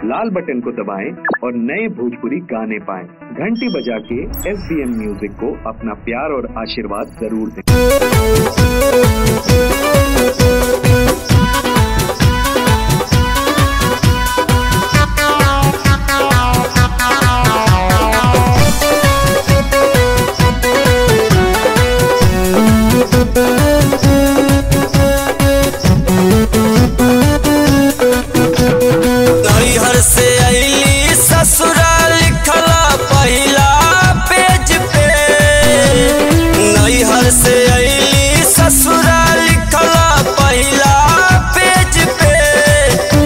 लाल button को दबाएं और नए भोजपुरी गाने पाएं। घंटी बजा के SBM म्यूजिक को अपना प्यार और आशीर्वाद जरूर दें। से अली ससुराल लिखला पहिला पेज पे, नैहर से अली ससुराल लिखला पहिला पेज पे,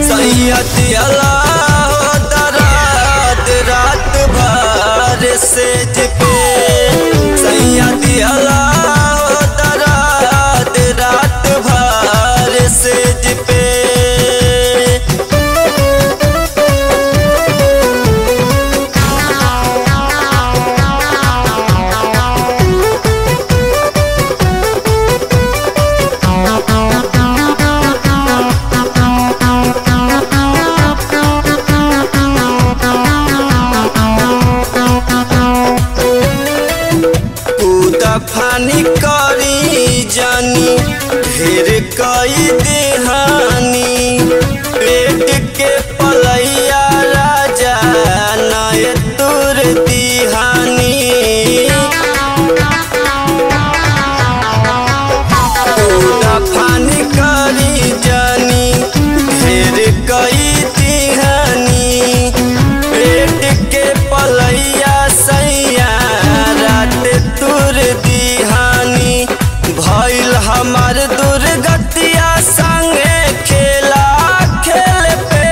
सैयद अल्लाह दरात रात भर सेज पे, सैयद अल्लाह दरात रात भर सेज पे। फानी करी जानी ढेर कई देहानी, पेट के पलैया राजा नय तुर दिहानी, फानी करी जानी ढेर कई देहानी, पेट के पलैया सैया रात तुर दिहानी, भइल हमार दुर्गतिया संगे खेला खेल पे,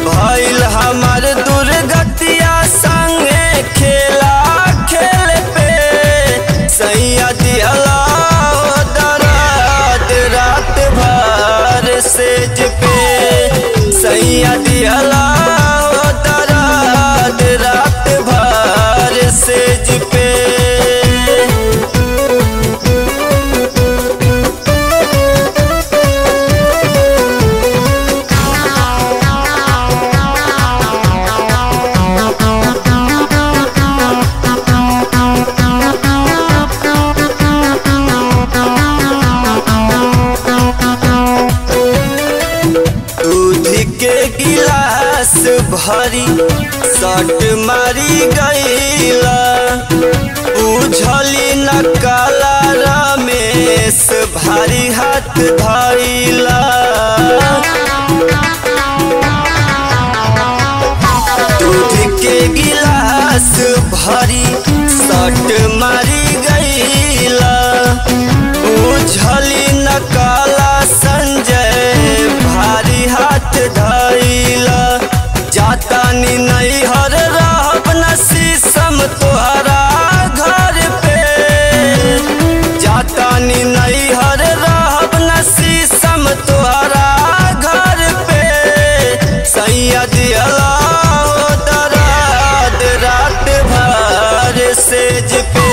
भइल हमार दुर्गतिया संगे खेला खेल पे, सैयद अल्लाह दरात रात भर सेज पे, सैयद अल्लाह दरात रात भर सेज पे। गिलास भरी सट मारी गईला, बुझली न काला रमेश भारी हाथ धइला, दूध के गिलास भरी सट मारी गईला, बुझली न काला संजय भारी हाथ धइला, जातानी नैहर रहब न शीशम तोहरा घर पे, जातानी नैहर रहब न शीशम तोहरा घर पे, सैयद अल्लाह दरात रात भर सेज पे,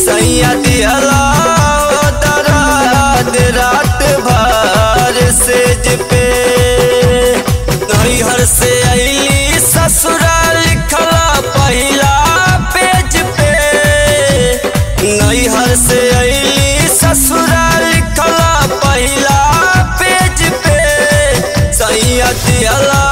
सैयद अल्लाह दरात रात भर सेज पे। नैहर से अली ससुराल लिखला पहिला पेज पे, नैहर से अली ससुराल लिखला पहिला पेज पे, सैयद अल्लाह